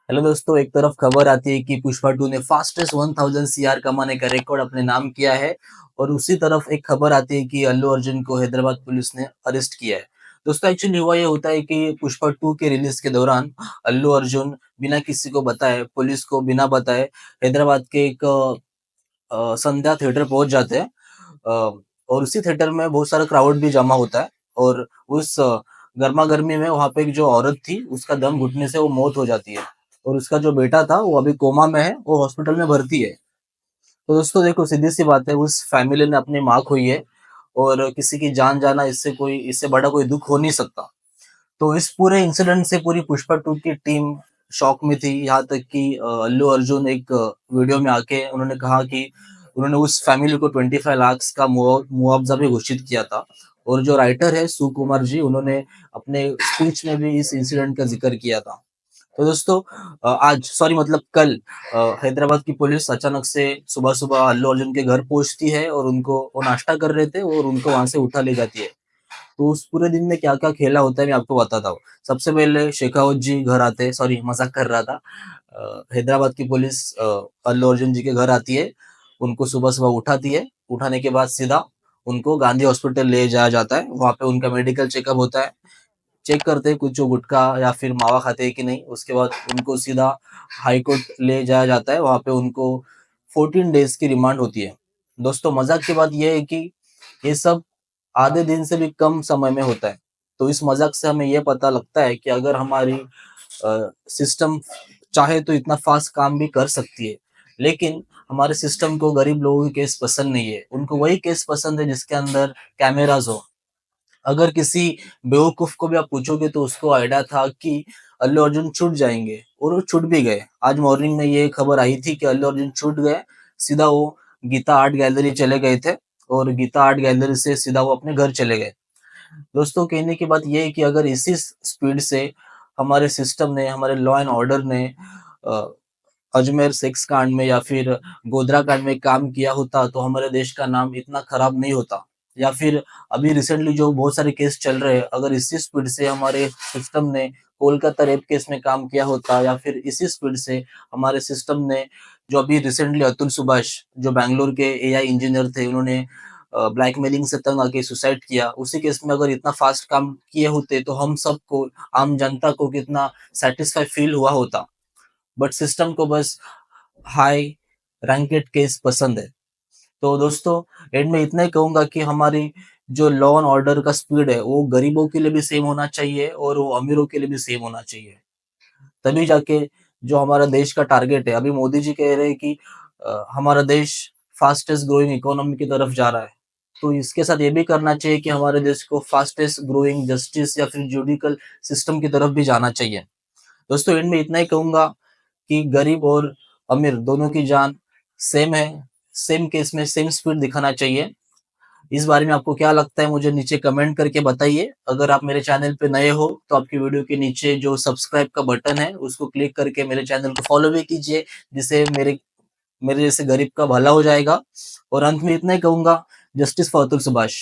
Hello दोस्तों, एक तरफ खबर आती है कि पुष्पा 2 ने फास्टेस्ट 1000 सीआर कमाने का रिकॉर्ड अपने नाम किया है और उसी तरफ एक खबर आती है कि अल्लू अर्जुन को हैदराबाद पुलिस ने अरेस्ट किया है। दोस्तों एक्चुअली हुआ ये होता है कि पुष्पा 2 के रिलीज के दौरान अल्लू अर्जुन बिना किसी को बताए, पुलिस को बिना बताए हैदराबाद के एक संध्या थिएटर पहुंच जाते हैं। और उसी थिएटर में बहुत सारा क्राउड भी जमा होता है और उस गर्मा गर्मी में वहां पे एक जो औरत थी उसका दम घुटने से वो मौत हो जाती है और उसका जो बेटा था वो अभी कोमा में है, वो हॉस्पिटल में भर्ती है। तो दोस्तों देखो, सीधी सी बात है, उस फैमिली ने अपनी माँ खोई है और किसी की जान जाना इससे बड़ा कोई दुख हो नहीं सकता। तो इस पूरे इंसिडेंट से पूरी पुष्पा 2 की टीम शॉक में थी, यहाँ तक कि अल्लू अर्जुन एक वीडियो में आके उन्होंने कहा कि उन्होंने उस फैमिली को 25 लाख का मुआवजा भी घोषित किया था। और जो राइटर है सुकुमार जी, उन्होंने अपने स्पीच में भी इस इंसिडेंट का जिक्र किया था। तो दोस्तों आज सॉरी मतलब कल हैदराबाद की पुलिस अचानक से सुबह सुबह अल्लू अर्जुन के घर पहुंचती है और उनको वो नाश्ता कर रहे थे और उनको वहां से उठा ले जाती है। तो उस पूरे दिन में क्या-क्या खेला होता है मैं आपको बताता हूँ। सबसे पहले शेखावत जी घर आते हैं, सॉरी मज़ाक कर रहा था। हैदराबाद की पुलिस अल्लू अर्जुन जी के घर आती है, उनको सुबह-सुबह उठाती है, उठाने के बाद सीधा उनको गांधी हॉस्पिटल ले जाया जाता है। वहाँ पे उनका मेडिकल चेकअप होता है, चेक करते हैं कुछ वो गुटखा या फिर मावा खाते हैं कि नहीं। उसके बाद उनको सीधा हाई कोर्ट ले जाया जाता है, वहाँ पे उनको 14 डेज़ की रिमांड होती है। दोस्तों मज़ाक की बात ये है कि ये सब आधे दिन से भी कम समय में होता है। तो इस मज़ाक से हमें ये पता लगता है कि अगर हमारी सिस्टम चाहे तो इतना फ़ास्ट काम भी कर सकती है। लेकिन हमारे सिस्टम को गरीब लोगों के केस पसंद नहीं है। उनको वही केस पसंद है जिसके अंदर कैमराज़ हो। अगर किसी बेवकूफ़ को भी आप पूछोगे तो उसको आइडिया था कि अल्लू अर्जुन छूट जाएँगे और वो छूट भी गए। आज मॉर्निंग में ये खबर आई थी कि अल्लू अर्जुन छूट गए, सीधा वो गीता आर्ट गैलरी चले गए थे और गीता आर्ट गैलरी से सीधा वो अपने घर चले गए। दोस्तों कहने की बात ये है कि अगर इसी स्पीड से हमारे सिस्टम ने, हमारे लॉ एंड ऑर्डर ने अ, अजमेर सेक्स कांड में या फिर गोधरा कांड में काम किया होता तो हमारे देश का नाम इतना खराब नहीं होता। या फिर अभी रिसेंटली जो बहुत सारे केस चल रहे हैं, अगर इसी स्पीड से हमारे सिस्टम ने कोलकाता रेप केस में काम किया होता या फिर इसी स्पीड से हमारे सिस्टम ने जो अभी रिसेंटली अतुल सुभाष जो बैंगलोर के एआई इंजीनियर थे, उन्होंने ब्लैकमेलिंग से तंग आके सुसाइड किया, उसी केस में अगर इतना फास्ट काम किए होते तो हम सबको, आम जनता को कितना सेटिस्फाई फील हुआ होता। बट सिस्टम को बस हाई रैंकेड केस पसंद है। तो दोस्तों एंड में इतना ही कहूंगा कि हमारी जो लॉ एंड ऑर्डर का स्पीड है वो गरीबों के लिए भी सेम होना चाहिए और वो अमीरों के लिए भी सेम होना चाहिए। तभी जाके जो हमारा देश का टारगेट है, अभी मोदी जी कह रहे हैं कि हमारा देश फास्टेस्ट ग्रोइंग इकोनॉमी की तरफ जा रहा है। तो इसके साथ ये भी करना चाहिए कि हमारे देश को फास्टेस्ट ग्रोइंग जस्टिस या फिर जुडिकल सिस्टम की तरफ भी जाना चाहिए। दोस्तों एंड में इतना ही कहूंगा कि गरीब और अमीर दोनों की जान सेम है, सेम केस में सेम स्पीड दिखाना चाहिए। इस बारे में आपको क्या लगता है मुझे नीचे कमेंट करके बताइए। अगर आप मेरे चैनल पे नए हो तो आपकी वीडियो के नीचे जो सब्सक्राइब का बटन है उसको क्लिक करके मेरे चैनल को फॉलो भी कीजिए, जिससे मेरे मेरे जैसे गरीब का भला हो जाएगा। और अंत में इतना ही कहूंगा, जस्टिस फॉर अतुल सुभाष।